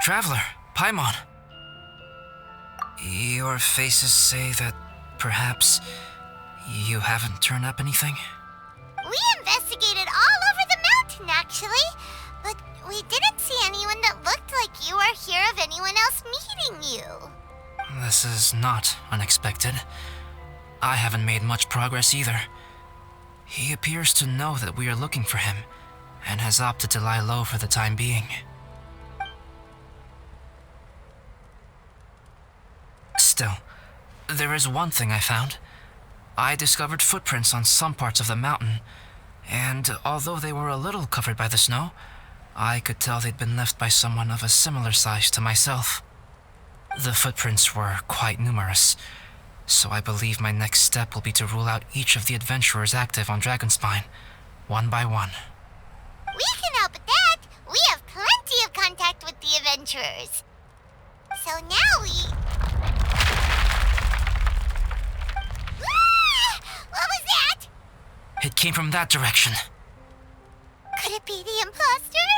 Traveler, Paimon. Your faces say that perhaps you haven't turned up anything? We investigated all over the mountain, actually. But we didn't see anyone that looked like you or hear of anyone else meeting you. This is not unexpected. I haven't made much progress either. He appears to know that we are looking for him, and has opted to lie low for the time being. Still, there is one thing I found. I discovered footprints on some parts of the mountain, and although they were a little covered by the snow, I could tell they'd been left by someone of a similar size to myself. The footprints were quite numerous, so I believe my next step will be to rule out each of the adventurers active on Dragonspine, one by one. We can help with that. We have plenty of contact with the adventurers. So now we... What was that? It came from that direction. Could it be the imposter?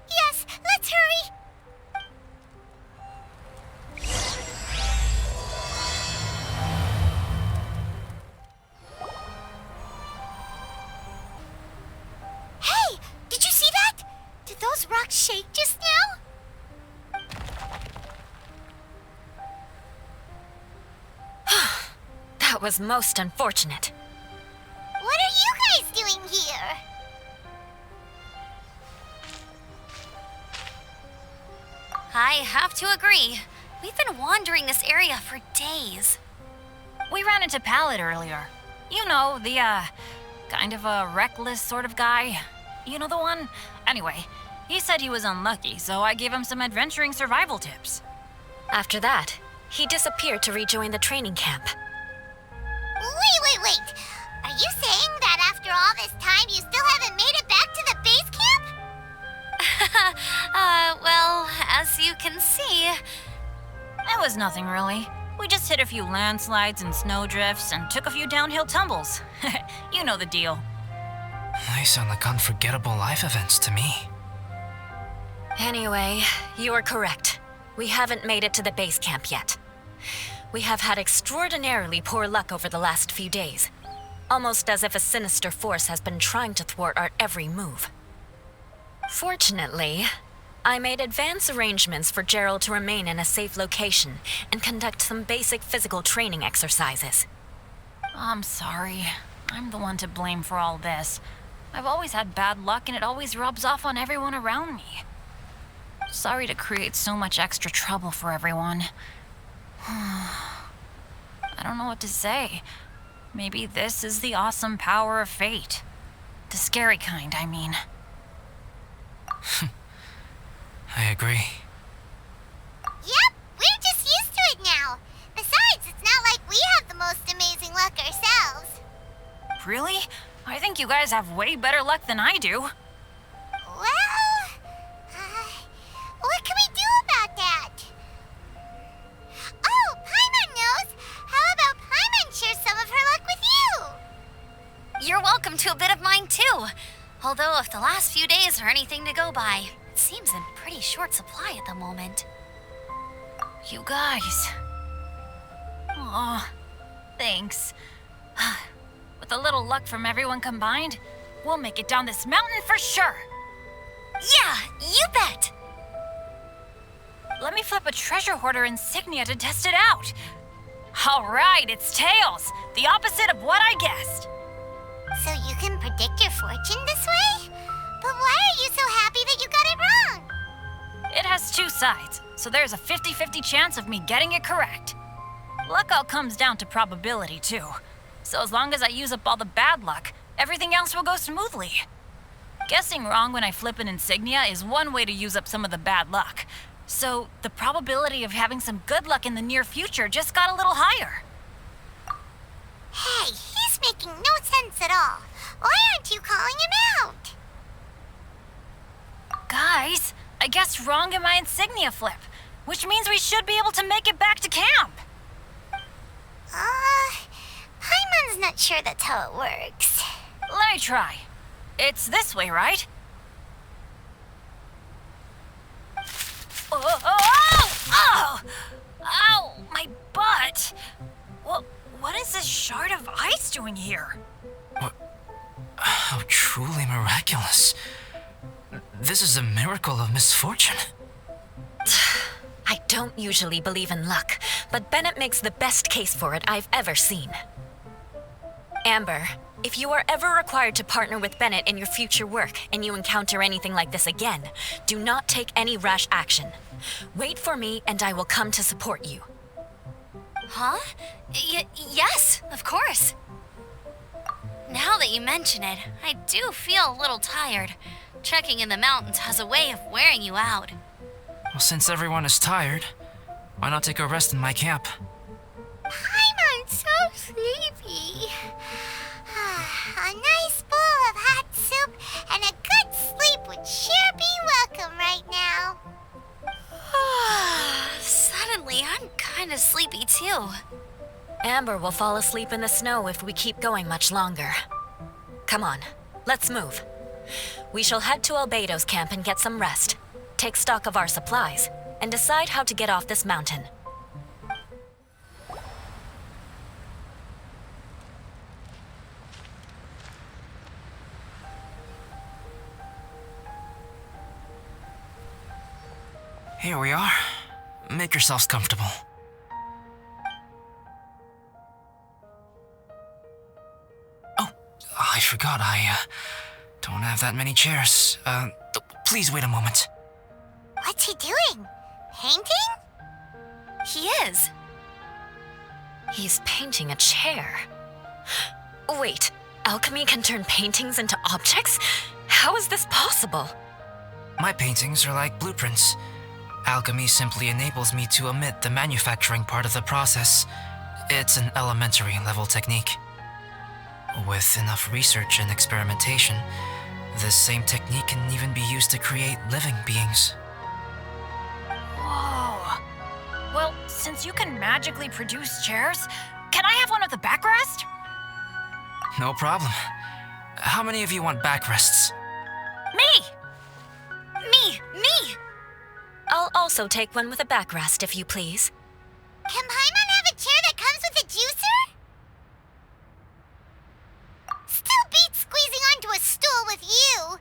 Yes, let's hurry. Hey, did you see that? Did those rocks shake just now? That was most unfortunate. What are you guys doing here? I have to agree. We've been wandering this area for days. We ran into Pallet earlier. You know, the, kind of a reckless sort of guy. You know the one? Anyway, he said he was unlucky, so I gave him some adventuring survival tips. After that, he disappeared to rejoin the training camp. Wait. Are you saying that after all this time you still haven't made it back to the base camp? Well, as you can see... It was nothing really. We just hit a few landslides and snowdrifts and took a few downhill tumbles. You know the deal. They sound like unforgettable life events to me. Anyway, you are correct. We haven't made it to the base camp yet. We have had extraordinarily poor luck over the last few days. Almost as if a sinister force has been trying to thwart our every move. Fortunately, I made advance arrangements for Gerald to remain in a safe location and conduct some basic physical training exercises. I'm sorry. I'm the one to blame for all this. I've always had bad luck and it always rubs off on everyone around me. Sorry to create so much extra trouble for everyone. I don't know what to say. Maybe this is the awesome power of fate. The scary kind, I mean. I agree. Yep, we're just used to it now. Besides, it's not like we have the most amazing luck ourselves. Really? I think you guys have way better luck than I do. Well, what can we do about that? Oh, Paimon knows! How about Paimon share some of her luck with you? You're welcome to a bit of mine, too. Although if the last few days are anything to go by, it seems in pretty short supply at the moment. You guys. Aw, thanks. With a little luck from everyone combined, we'll make it down this mountain for sure. Yeah, you bet! Let me flip a treasure hoarder insignia to test it out. All right, it's tails, the opposite of what I guessed. So you can predict your fortune this way? But why are you so happy that you got it wrong? It has two sides, so there's a 50-50 chance of me getting it correct. Luck all comes down to probability, too. So as long as I use up all the bad luck, everything else will go smoothly. Guessing wrong when I flip an insignia is one way to use up some of the bad luck. So the probability of having some good luck in the near future just got a little higher. Hey, he's making no sense at all. Why aren't you calling him out? Guys, I guessed wrong in my insignia flip, which means we should be able to make it back to camp. Paimon's not sure that's how it works. Let me try. It's this way, right? Oh, oh, oh! Ow, my butt! What is this shard of ice doing here? How truly miraculous. This is a miracle of misfortune. I don't usually believe in luck, but Bennett makes the best case for it I've ever seen. Amber, if you are ever required to partner with Bennett in your future work and you encounter anything like this again, do not take any rash action. Wait for me and I will come to support you. Huh? Yes, of course. Now that you mention it, I do feel a little tired. Trekking in the mountains has a way of wearing you out. Well, since everyone is tired, why not take a rest in my camp? I'm so sleepy. A nice bowl of hot soup and a good sleep would sure be welcome right now. Suddenly, I'm kinda sleepy too. Amber will fall asleep in the snow if we keep going much longer. Come on, let's move. We shall head to Albedo's camp and get some rest, take stock of our supplies, and decide how to get off this mountain. Here we are. Make yourselves comfortable. Oh, I forgot I don't have that many chairs. Please wait a moment. What's he doing? Painting? He is. He's painting a chair. Wait, alchemy can turn paintings into objects? How is this possible? My paintings are like blueprints. Alchemy simply enables me to omit the manufacturing part of the process. It's an elementary level technique. With enough research and experimentation, this same technique can even be used to create living beings. Whoa. Well, since you can magically produce chairs, can I have one with a backrest? No problem. How many of you want backrests? Me! Me! I'll also take one with a backrest, if you please. Can Paimon have a chair that comes with a juicer? Still beats squeezing onto a stool with you.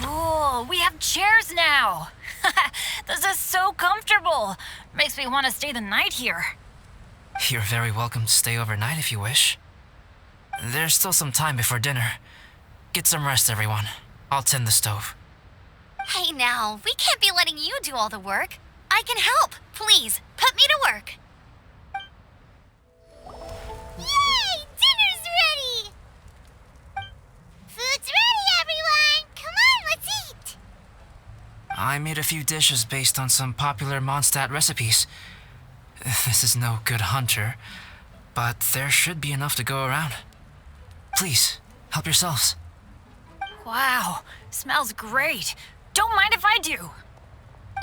Cool, we have chairs now. This is so comfortable. Makes me want to stay the night here. You're very welcome to stay overnight if you wish. There's still some time before dinner. Get some rest, everyone. I'll tend the stove. Hey now, we can't be letting you do all the work. I can help. Please, put me to work. Yay! Dinner's ready! Food's ready, everyone! Come on, let's eat! I made a few dishes based on some popular Mondstadt recipes. This is no good hunter, but there should be enough to go around. Please, help yourselves. Wow, smells great. Don't mind if I do.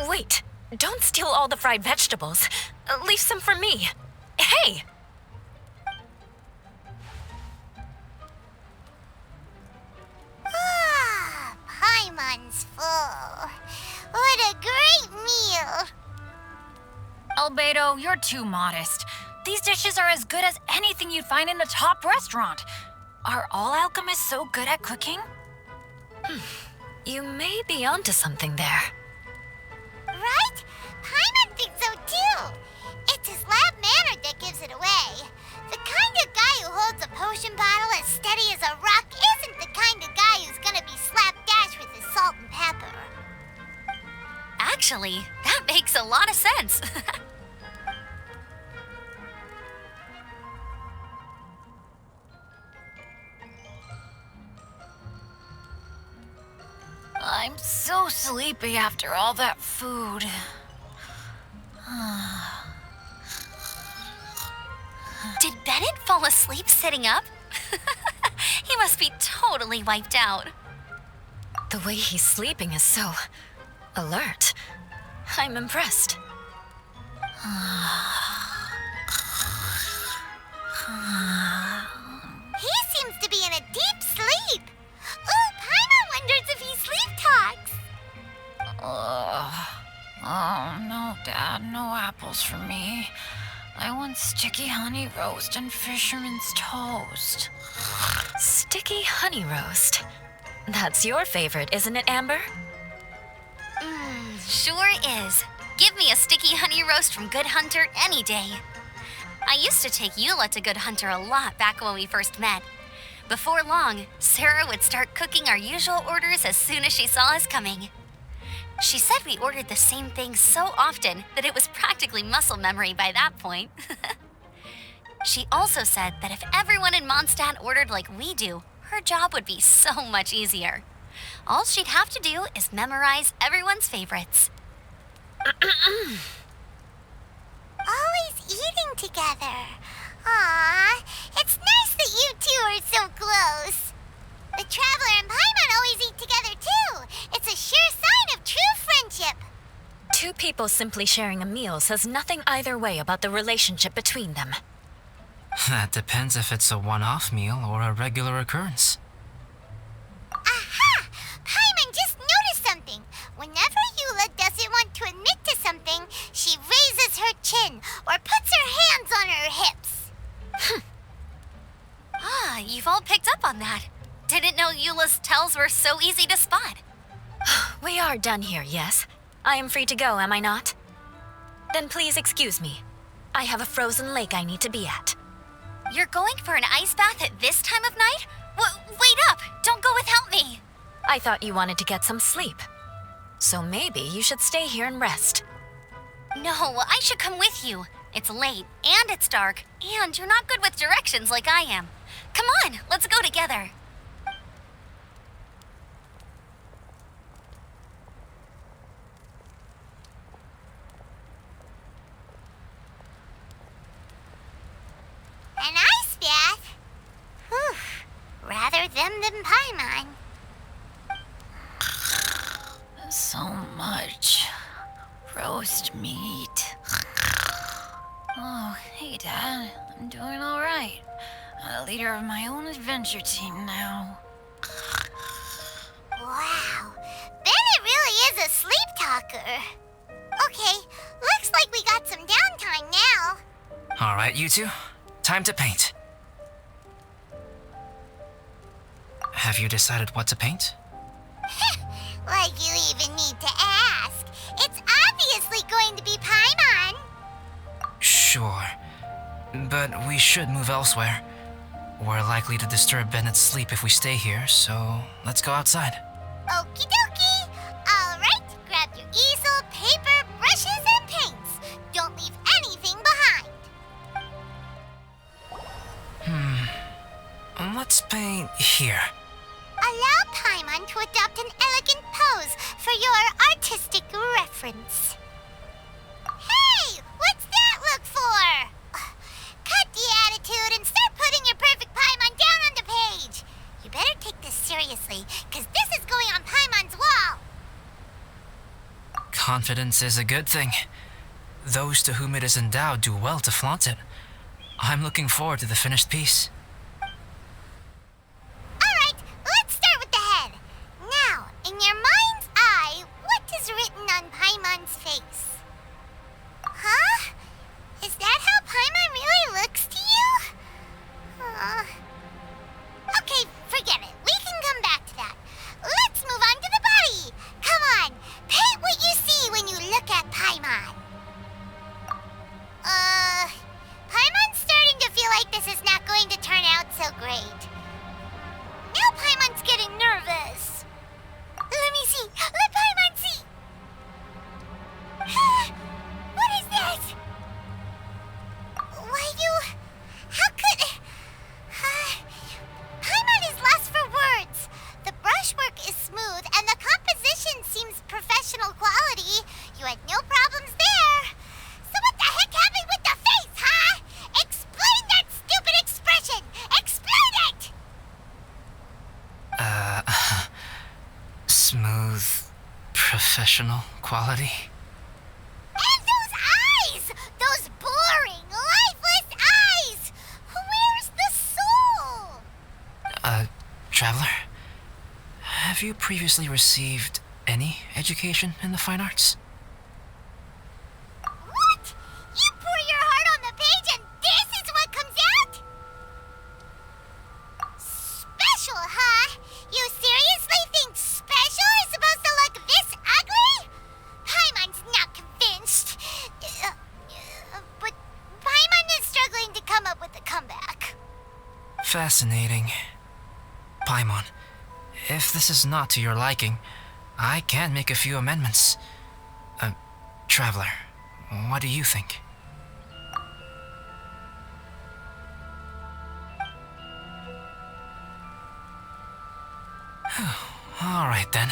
Wait, don't steal all the fried vegetables. Leave some for me. Hey! Paimon's full. What a great meal! Albedo, you're too modest. These dishes are as good as anything you'd find in a top restaurant. Are all alchemists so good at cooking? You may be onto something there. Right? Paimon thinks so too. It's his lab manner that gives it away. The kind of guy who holds a potion bottle as steady as a rock isn't the kind of guy who's gonna be slapdash with his salt and pepper. Actually, that makes a lot of sense. I'm so sleepy after all that food. Did Bennett fall asleep sitting up? He must be totally wiped out. The way he's sleeping is so alert. I'm impressed. He seems to be in a deep sleep. Ooh, Paimon! apples for me. I want sticky honey roast and fisherman's toast. Sticky honey roast. That's your favorite, isn't it, Amber? Sure is. Give me a sticky honey roast from Good Hunter any day. I used to take Eula to Good Hunter a lot back when we first met. Before long, Sarah would start cooking our usual orders as soon as she saw us coming. She said we ordered the same thing so often that it was practically muscle memory by that point. She also said that if everyone in Mondstadt ordered like we do, her job would be so much easier. All she'd have to do is memorize everyone's favorites. Always eating together. Aww, it's nice that you two are so close. The Traveler and Paimon always eat together too. It's a sure sign of true friendship. Two people simply sharing a meal says nothing either way about the relationship between them. That depends if it's a one-off meal or a regular occurrence. Aha! Paimon just noticed something. Whenever Eula doesn't want to admit to something, she raises her chin or puts her hands on her hips. You've all picked up on that. Didn't know Eula's tells were so easy to spot. We are done here, yes? I am free to go, am I not? Then please excuse me. I have a frozen lake I need to be at. You're going for an ice bath at this time of night? Wait up! Don't go without me! I thought you wanted to get some sleep. So maybe you should stay here and rest. No, I should come with you. It's late, and it's dark, and you're not good with directions like I am. Come on, let's go together. An ice bath? Whew. Rather them than Paimon. So much roast meat. Oh, hey, Dad. I'm doing all right. I'm the leader of my own adventure team now. Wow. Bennett really is a sleep talker. Okay, looks like we got some downtime now. All right, you two. Time to paint. Have you decided what to paint? Like you even need to ask. It's obviously going to be Paimon. Sure. But we should move elsewhere. We're likely to disturb Bennett's sleep if we stay here, so let's go outside. Okie dokie. All right, grab your easel, paper, brushes, and paints. Don't leave anything behind. Let's paint here. Allow Paimon to adopt an elegant pose for your artistic reference. Hey, what's that look for? Cut the attitude and start putting your perfect Paimon down on the page. You better take this seriously, because this is going on Paimon's wall. Confidence is a good thing. Those to whom it is endowed do well to flaunt it. I'm looking forward to the finished piece. Alright, let's start with the head. Now, in your mind's eye, what is written on Paimon's face? Huh? Is that how Paimon really looks to you? Okay, forget it. We can come back to that. Let's move on to the body. Come on, paint what you see when you look at Paimon. Paimon's starting to feel like this is not going to turn out so great. Now Paimon's getting nervous. Let me see. Let Paimon see. What is that? Why you... How could... Paimon is lost for words. The brushwork is smooth and the composition seems professional quality. You had no problems there. So what the heck happened with the face, huh? Explain that stupid expression! Explain it! Smooth, professional quality. And those eyes! Those boring, lifeless eyes! Where's the soul? Traveler, have you previously received any education in the fine arts? What? Fascinating. Paimon, if this is not to your liking, I can make a few amendments. Traveler, what do you think? Alright then.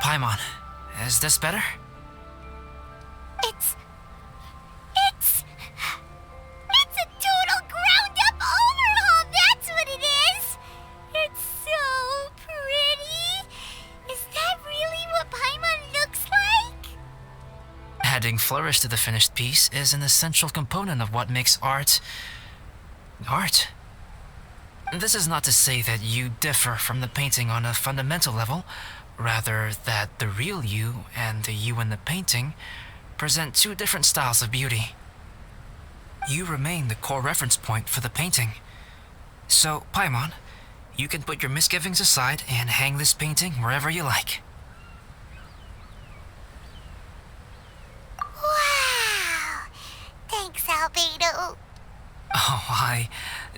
Paimon, is this better? It's a total ground-up overhaul, that's what it is! It's so pretty! Is that really what Paimon looks like? Adding flourish to the finished piece is an essential component of what makes art... art. This is not to say that you differ from the painting on a fundamental level, rather that the real you and the you in the painting present two different styles of beauty. You remain the core reference point for the painting. So, Paimon, you can put your misgivings aside and hang this painting wherever you like. Wow! Thanks, Albedo. Oh, I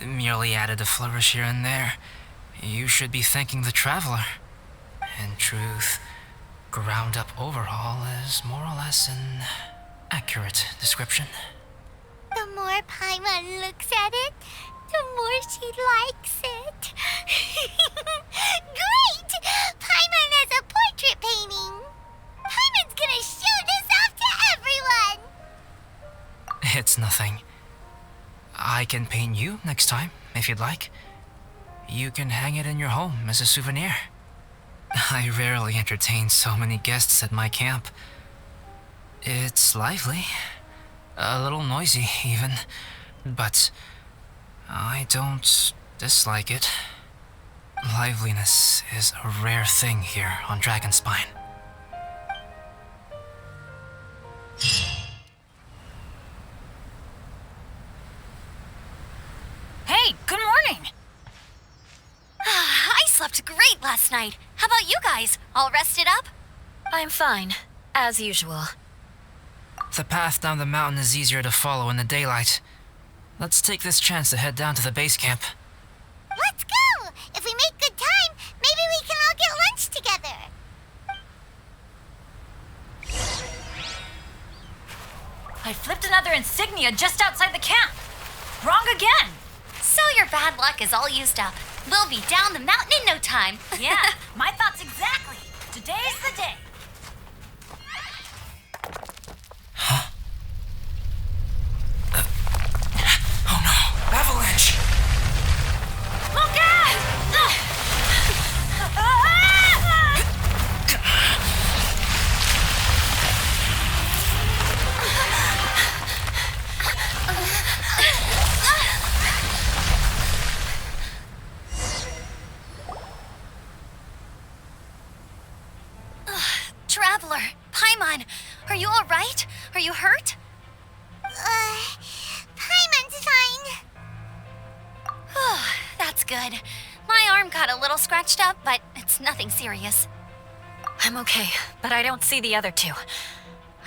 merely added a flourish here and there. You should be thanking the traveler. In truth, ground-up overhaul is more or less an accurate description. The more Paimon looks at it, the more she likes it. Great! Paimon has a portrait painting. Paimon's gonna show this off to everyone. It's nothing. I can paint you next time, if you'd like. You can hang it in your home as a souvenir. I rarely entertain so many guests at my camp. It's lively. A little noisy, even. But I don't dislike it. Liveliness is a rare thing here on Dragonspine. Hey, good morning! I slept great last night. How about you guys? All rested up? I'm fine, as usual. The path down the mountain is easier to follow in the daylight. Let's take this chance to head down to the base camp. Let's go! If we make good time, maybe we can all get lunch together. I flipped another insignia just outside the camp. Wrong again! So your bad luck is all used up. We'll be down the mountain in no time. Yeah, my thoughts exactly. Today's the day. Oh no! Avalanche! Look out! Traveler, Paimon, are you all right? Are you hurt? Paimon's fine. That's good. My arm got a little scratched up, but it's nothing serious. I'm okay, but I don't see the other two.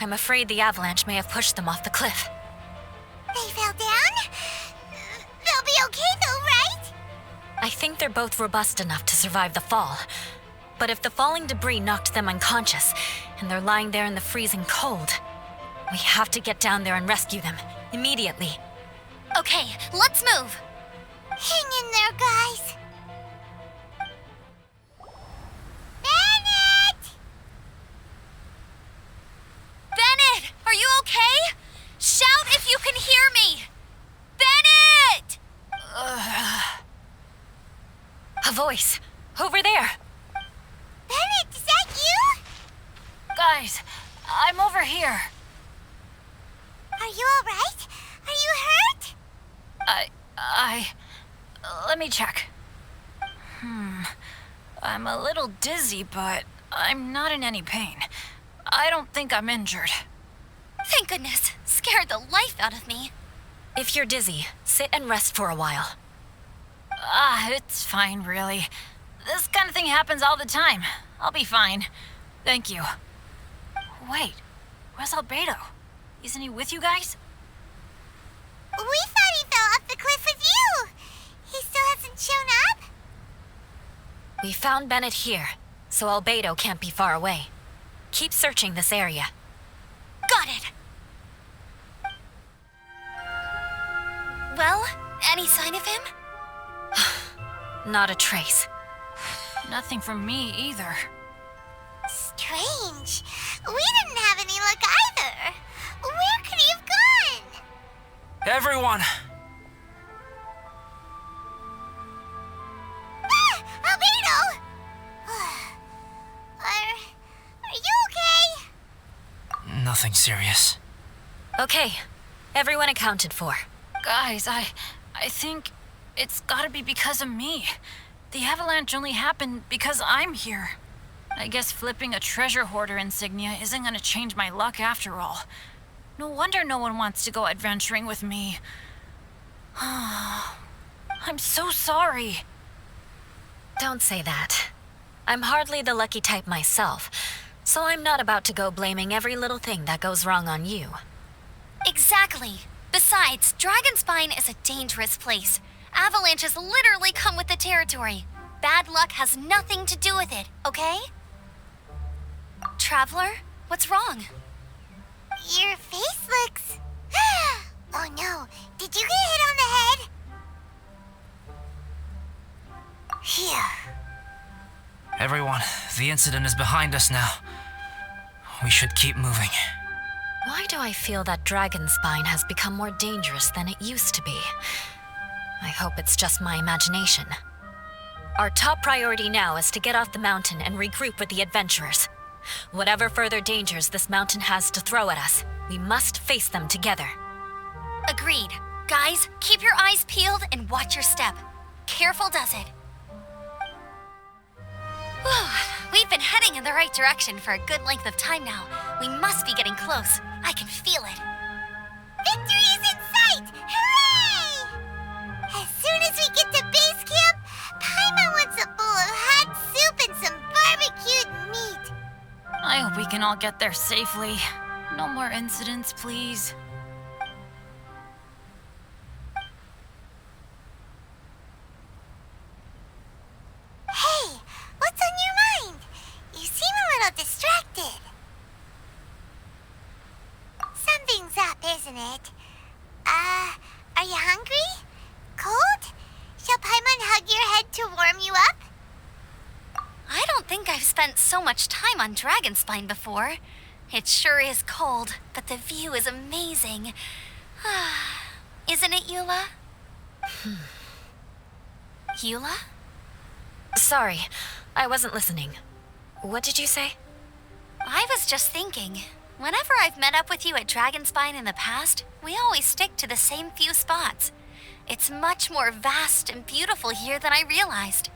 I'm afraid the avalanche may have pushed them off the cliff. They fell down? They'll be okay though, right? I think they're both robust enough to survive the fall. But if the falling debris knocked them unconscious, and they're lying there in the freezing cold, we have to get down there and rescue them, immediately. Okay, let's move. Hang in there, guys. Bennett! Bennett, are you okay? Shout if you can hear me! Bennett! A voice! Over there! Bennett, is that you? Guys, I'm over here. Are you alright? Are you hurt? Let me check. I'm a little dizzy, but I'm not in any pain. I don't think I'm injured. Thank goodness. Scared the life out of me. If you're dizzy, sit and rest for a while. It's fine, really. This kind of thing happens all the time. I'll be fine. Thank you. Wait, where's Albedo? Isn't he with you guys? We thought he fell off the cliff with you. He still haven't shown up? We found Bennett here, so Albedo can't be far away. Keep searching this area. Got it! Well, any sign of him? Not a trace. Nothing from me either. Strange. We didn't have any luck either. Where could he have gone? Everyone! Albedo! Are you okay? Nothing serious. Okay, everyone accounted for. Guys, I think it's gotta be because of me. The avalanche only happened because I'm here. I guess flipping a treasure hoarder insignia isn't gonna change my luck after all. No wonder no one wants to go adventuring with me. I'm so sorry. Don't say that. I'm hardly the lucky type myself, so I'm not about to go blaming every little thing that goes wrong on you. Exactly. Besides, Dragonspine is a dangerous place. Avalanches literally come with the territory. Bad luck has nothing to do with it, okay? Traveler, what's wrong? Your face looks... Oh no, did you get hit on the head? Phew. Everyone, the incident is behind us now. We should keep moving. Why do I feel that Dragonspine has become more dangerous than it used to be? I hope it's just my imagination. Our top priority now is to get off the mountain and regroup with the adventurers. Whatever further dangers this mountain has to throw at us, we must face them together. Agreed. Guys, keep your eyes peeled and watch your step. Careful does it. Whew, we've been heading in the right direction for a good length of time now. We must be getting close. I can feel it. Victory is in sight! Hooray! As soon as we get to base camp, Paimon wants a bowl of hot soup and some barbecued meat. I hope we can all get there safely. No more incidents, please. Hey, what's on your mind? You seem a little distracted. Something's up, isn't it? Are you hungry? Cold? Shall Paimon hug your head to warm you up? I don't think I've spent so much time on Dragonspine before. It sure is cold, but the view is amazing. Isn't it, Eula? Eula? Sorry, I wasn't listening. What did you say? I was just thinking. Whenever I've met up with you at Dragonspine in the past, we always stick to the same few spots. It's much more vast and beautiful here than I realized.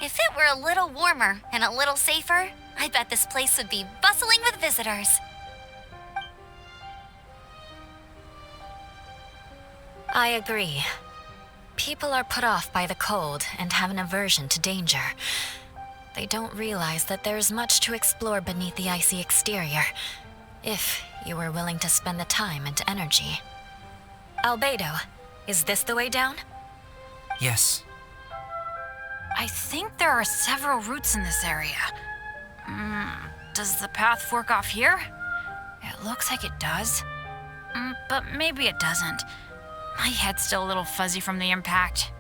If it were a little warmer and a little safer, I bet this place would be bustling with visitors. I agree. People are put off by the cold and have an aversion to danger. They don't realize that there's much to explore beneath the icy exterior, if you were willing to spend the time and energy. Albedo, is this the way down? Yes. I think there are several routes in this area. Does the path fork off here? It looks like it does. But maybe it doesn't. My head's still a little fuzzy from the impact.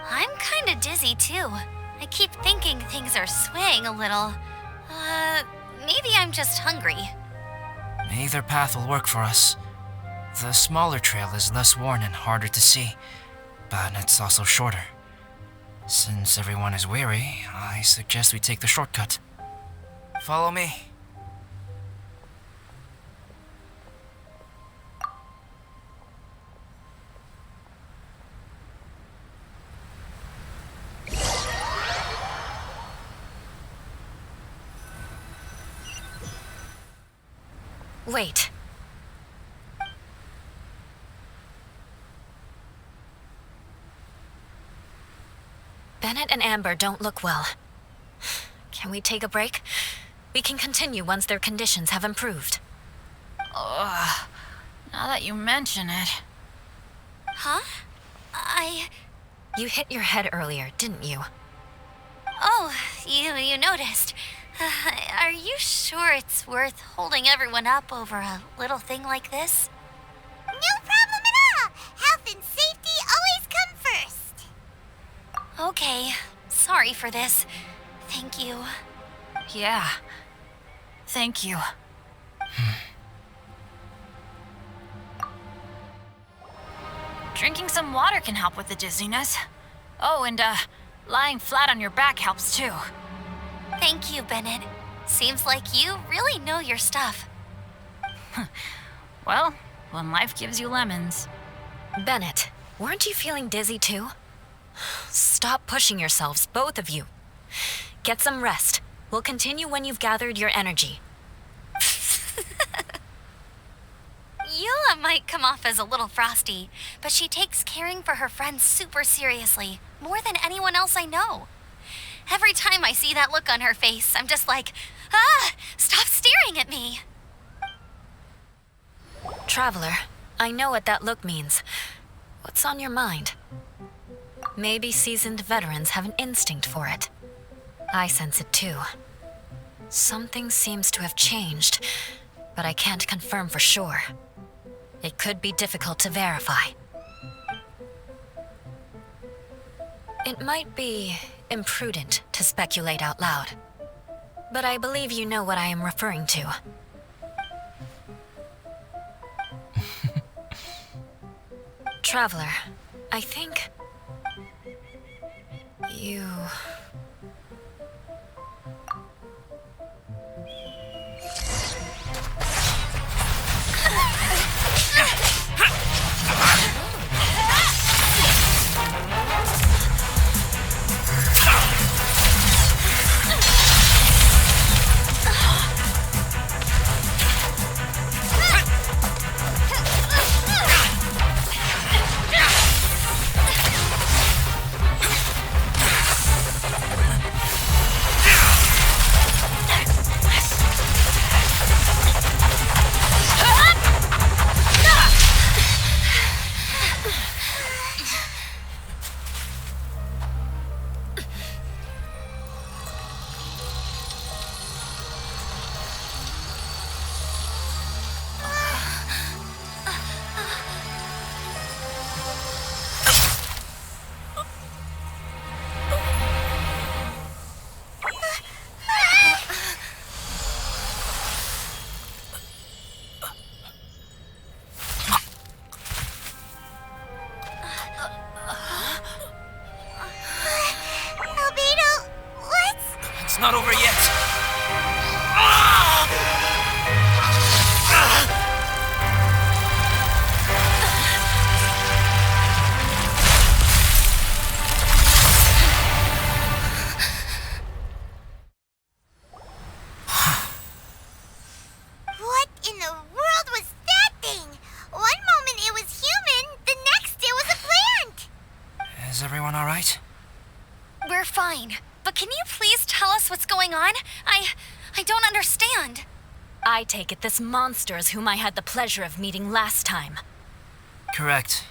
I'm kinda dizzy too. I keep thinking things are swaying a little. Maybe I'm just hungry. Either path will work for us. The smaller trail is less worn and harder to see, but it's also shorter. Since everyone is weary, I suggest we take the shortcut. Follow me. Wait. Bennett and Amber don't look well. Can we take a break? We can continue once their conditions have improved. Now that you mention it. Huh? You hit your head earlier, didn't you? Oh, you noticed. Are you sure it's worth holding everyone up over a little thing like this? No problem at all. Health and safety always come first. Okay, sorry for this. Thank you. Yeah. Thank you. Drinking some water can help with the dizziness. Oh, and lying flat on your back helps too. Thank you, Bennett. Seems like you really know your stuff. Well, when life gives you lemons. Bennett, weren't you feeling dizzy too? Stop pushing yourselves, both of you. Get some rest. We'll continue when you've gathered your energy. Eula might come off as a little frosty, but she takes caring for her friends super seriously, more than anyone else I know. Every time I see that look on her face, I'm just like, stop staring at me. Traveler, I know what that look means. What's on your mind? Maybe seasoned veterans have an instinct for it. I sense it too. Something seems to have changed, but I can't confirm for sure. It could be difficult to verify. It might be imprudent to speculate out loud, but I believe you know what I am referring to. Traveler, I think... you... Albedo, what's... It's not over yet. What in the world was that thing? One moment it was human, the next it was a plant. Is everyone all right? We're fine, but can you please tell us what's going on? I don't understand. I take it this monster is whom I had the pleasure of meeting last time. Correct.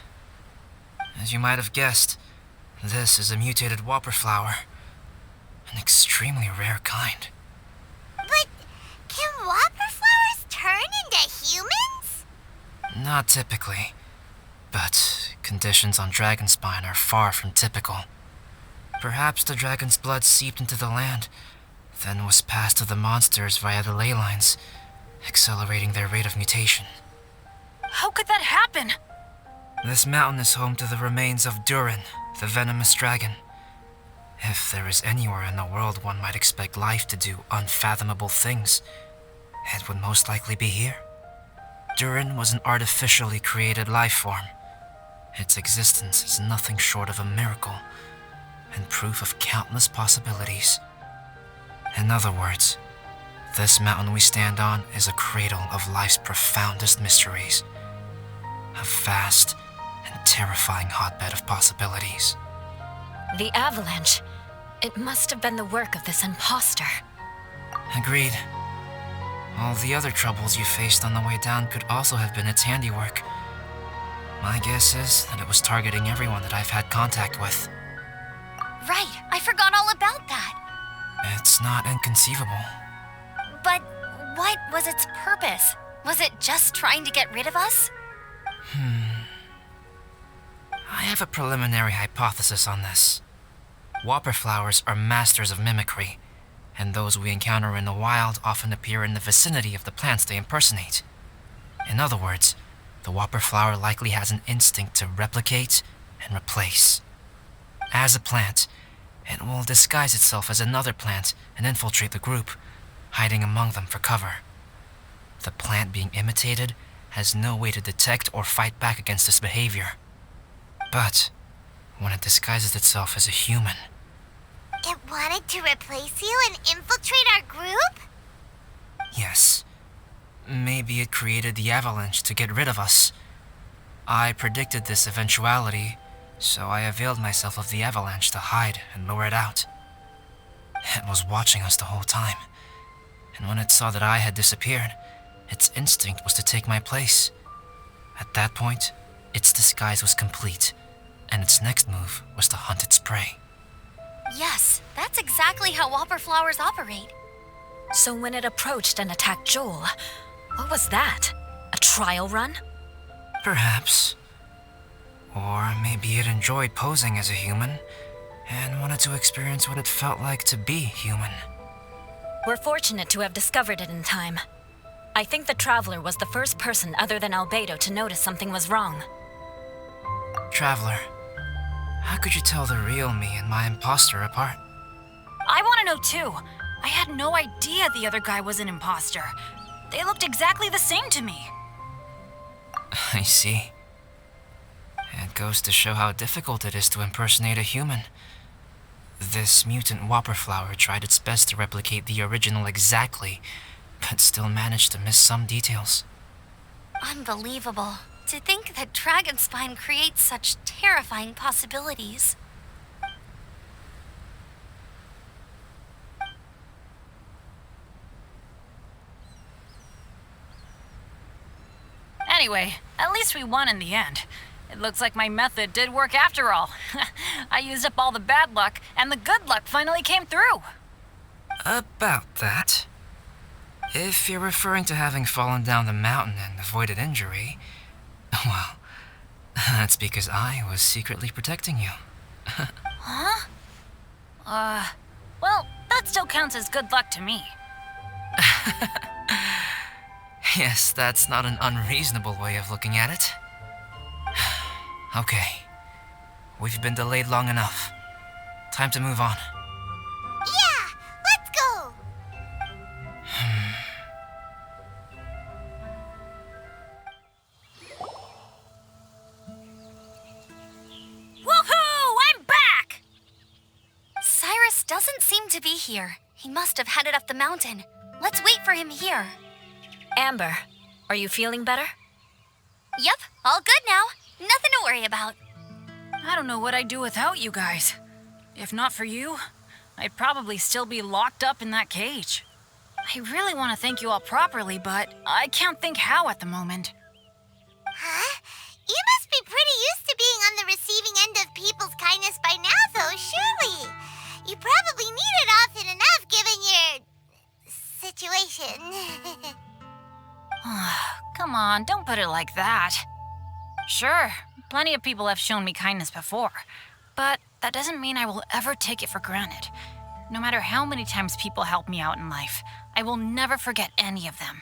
As you might have guessed, this is a mutated whopper flower. An extremely rare kind. But can whopper flowers turn into humans? Not typically, but conditions on Dragonspine are far from typical. Perhaps the dragon's blood seeped into the land, then was passed to the monsters via the ley lines, accelerating their rate of mutation. How could that happen? This mountain is home to the remains of Durin, the venomous dragon. If there is anywhere in the world one might expect life to do unfathomable things, it would most likely be here. Durin was an artificially created life form. Its existence is nothing short of a miracle, and proof of countless possibilities. In other words, this mountain we stand on is a cradle of life's profoundest mysteries. A vast and terrifying hotbed of possibilities. The avalanche. It must have been the work of this imposter. Agreed. All the other troubles you faced on the way down could also have been its handiwork. My guess is that it was targeting everyone that I've had contact with. Right, I forgot all about that. It's not inconceivable. But what was its purpose? Was it just trying to get rid of us? I have a preliminary hypothesis on this. Whopper flowers are masters of mimicry, and those we encounter in the wild often appear in the vicinity of the plants they impersonate. In other words, the whopper flower likely has an instinct to replicate and replace. As a plant, it will disguise itself as another plant and infiltrate the group, hiding among them for cover. The plant being imitated has no way to detect or fight back against this behavior. But when it disguises itself as a human, It wanted to replace you and infiltrate our group? yes, maybe it created the avalanche to get rid of us. I predicted this eventuality, so I availed myself of the avalanche to hide and lure it out. It was watching us the whole time, and when it saw that I had disappeared, its instinct was to take my place. At that point, its disguise was complete, and its next move was to hunt its prey. Yes, that's exactly how whopper flowers operate. So when it approached and attacked Joel, what was that? A trial run? Perhaps. Or maybe it enjoyed posing as a human and wanted to experience what it felt like to be human. We're fortunate to have discovered it in time. I think the Traveler was the first person other than Albedo to notice something was wrong. Traveler, how could you tell the real me and my imposter apart? I want to know too. I had no idea the other guy was an imposter. They looked exactly the same to me. I see. It goes to show how difficult it is to impersonate a human. This mutant whopper flower tried its best to replicate the original exactly, but still managed to miss some details. Unbelievable. To think that Dragonspine creates such terrifying possibilities. Anyway, at least we won in the end. It looks like my method did work after all. I used up all the bad luck, and the good luck finally came through. About that. If you're referring to having fallen down the mountain and avoided injury, well, that's because I was secretly protecting you. Well, that still counts as good luck to me. Yes, that's not an unreasonable way of looking at it. Okay. We've been delayed long enough. Time to move on. Yeah, let's go! Woohoo! I'm back! Cyrus doesn't seem to be here. He must have headed up the mountain. Let's wait for him here. Amber, are you feeling better? Yep, all good now. Nothing to worry about. I don't know what I'd do without you guys. If not for you, I'd probably still be locked up in that cage. I really want to thank you all properly, but I can't think how at the moment. Huh? You must be pretty used to being on the receiving end of people's kindness by now, though, surely. You probably need it often enough given your situation. Come on, don't put it like that. Sure, plenty of people have shown me kindness before, but that doesn't mean I will ever take it for granted. No matter how many times people help me out in life, I will never forget any of them.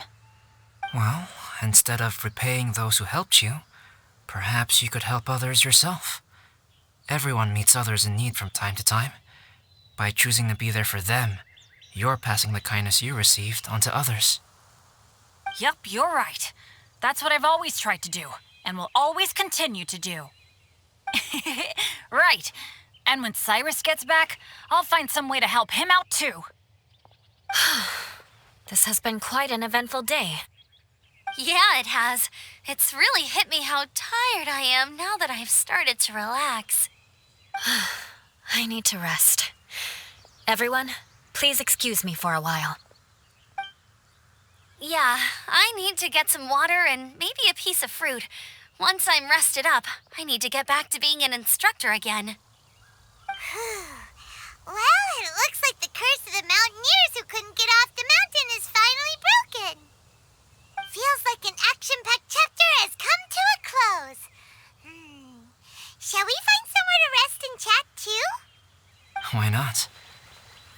Well, instead of repaying those who helped you, perhaps you could help others yourself. Everyone meets others in need from time to time. By choosing to be there for them, you're passing the kindness you received on to others. Yep, you're right. That's what I've always tried to do, and will always continue to do. Right. And when Cyrus gets back, I'll find some way to help him out too. This has been quite an eventful day. Yeah, it has. It's really hit me how tired I am now that I've started to relax. I need to rest. Everyone, please excuse me for a while. Yeah, I need to get some water and maybe a piece of fruit. Once I'm rested up, I need to get back to being an instructor again. Well, it looks like the curse of the mountaineers who couldn't get off the mountain is finally broken. Feels like an action-packed chapter has come to a close. Shall we find somewhere to rest and chat too? Why not?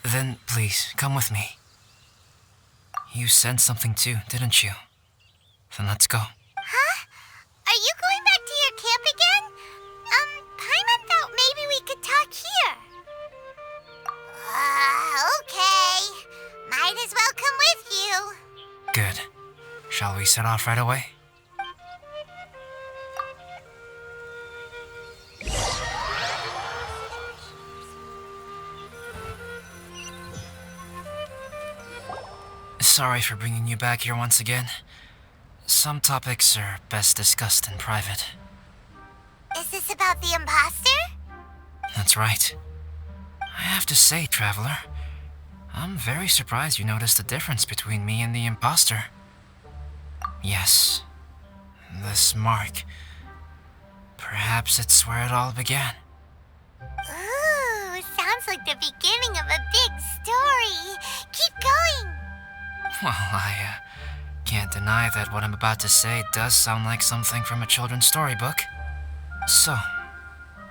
Then please, come with me. You sensed something too, didn't you? Then let's go. Huh? Are you going back to your camp again? Paimon thought maybe we could talk here. Okay. Might as well come with you. Good. Shall we set off right away? Sorry for bringing you back here once again. Some topics are best discussed in private. Is this about the imposter? That's right. I have to say, Traveler, I'm very surprised you noticed the difference between me and the imposter. Yes, this mark. Perhaps it's where it all began. Ooh, sounds like the beginning of a big story. Keep going. Well, I can't deny that what I'm about to say does sound like something from a children's storybook. So,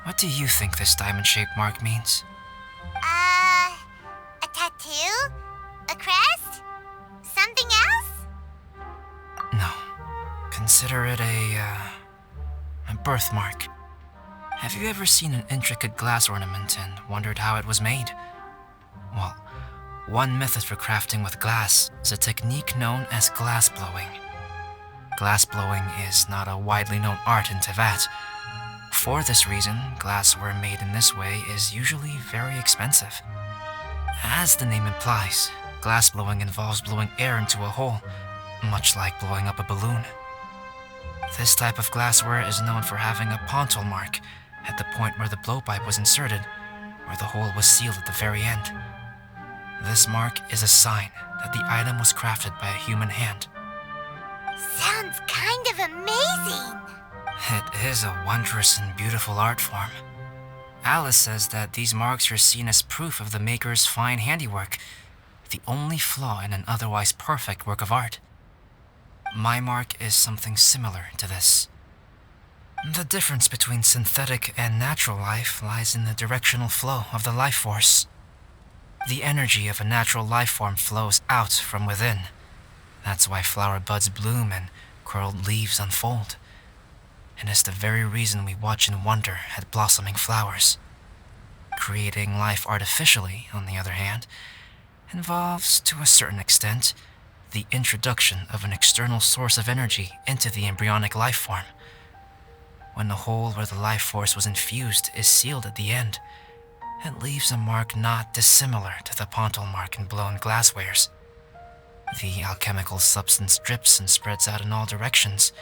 what do you think this diamond-shaped mark means? A tattoo? A crest? Something else? No. Consider it a birthmark. Have you ever seen an intricate glass ornament and wondered how it was made? Well, one method for crafting with glass is a technique known as glass blowing. Glass blowing is not a widely known art in Teyvat. For this reason, glassware made in this way is usually very expensive. As the name implies, glass blowing involves blowing air into a hole, much like blowing up a balloon. This type of glassware is known for having a pontal mark at the point where the blowpipe was inserted, where the hole was sealed at the very end. This mark is a sign that the item was crafted by a human hand. Sounds kind of amazing. It is a wondrous and beautiful art form. Alice says that these marks are seen as proof of the maker's fine handiwork, the only flaw in an otherwise perfect work of art. My mark is something similar to this. The difference between synthetic and natural life lies in the directional flow of the life force. The energy of a natural life form flows out from within. That's why flower buds bloom and curled leaves unfold. And it's the very reason we watch and wonder at blossoming flowers. Creating life artificially, on the other hand, involves, to a certain extent, the introduction of an external source of energy into the embryonic life form. When the hole where the life force was infused is sealed at the end, it leaves a mark not dissimilar to the pontal mark in blown glasswares. The alchemical substance drips and spreads out in all directions,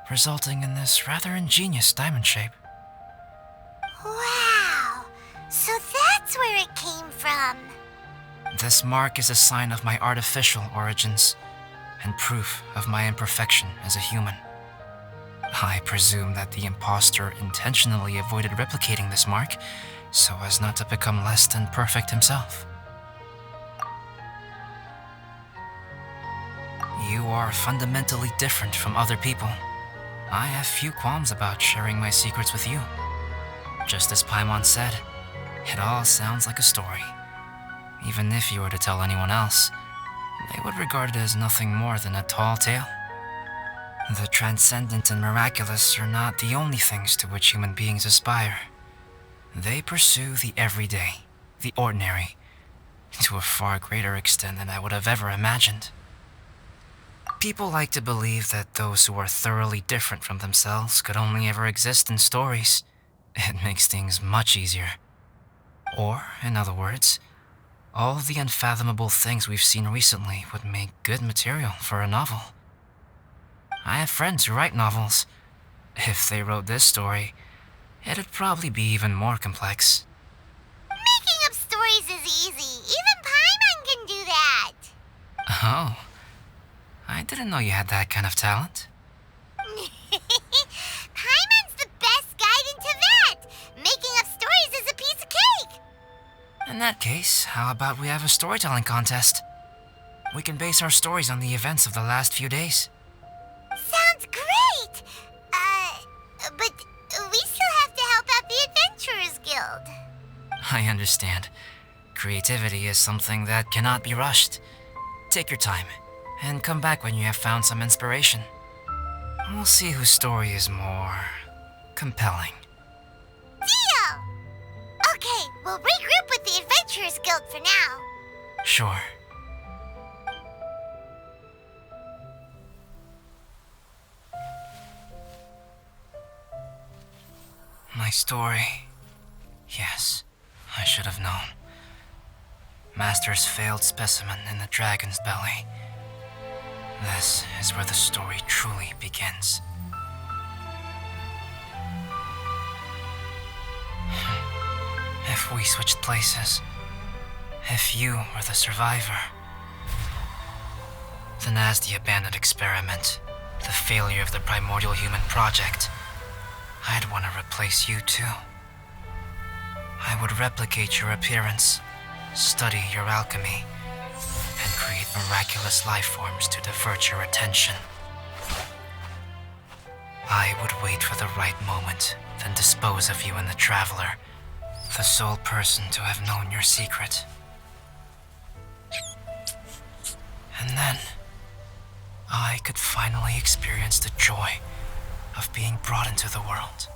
resulting in this rather ingenious diamond shape. Wow, so that's where it came from. This mark is a sign of my artificial origins, and proof of my imperfection as a human. I presume that the impostor intentionally avoided replicating this mark, so as not to become less than perfect himself. You are fundamentally different from other people. I have few qualms about sharing my secrets with you. Just as Paimon said, it all sounds like a story. Even if you were to tell anyone else, they would regard it as nothing more than a tall tale. The transcendent and miraculous are not the only things to which human beings aspire. They pursue the everyday, the ordinary, to a far greater extent than I would have ever imagined. People like to believe that those who are thoroughly different from themselves could only ever exist in stories. It makes things much easier. Or, in other words, all the unfathomable things we've seen recently would make good material for a novel. I have friends who write novels. If they wrote this story, it'd probably be even more complex. Making up stories is easy. Even Paimon can do that. Oh, I didn't know you had that kind of talent. In that case, how about we have a storytelling contest? We can base our stories on the events of the last few days. Sounds great! But we still have to help out the Adventurers Guild. I understand. Creativity is something that cannot be rushed. Take your time, and come back when you have found some inspiration. We'll see whose story is more compelling. Deal! Okay, we'll regroup with the Adventurers Guild for now. Sure. My story. Yes, I should have known. Master's failed specimen in the dragon's belly. This is where the story truly begins. If we switched places, if you were the survivor, then as the abandoned experiment, the failure of the primordial human project, I'd want to replace you too. I would replicate your appearance, study your alchemy, and create miraculous life forms to divert your attention. I would wait for the right moment, then dispose of you in the Traveler, the sole person to have known your secret. And then, I could finally experience the joy of being brought into the world.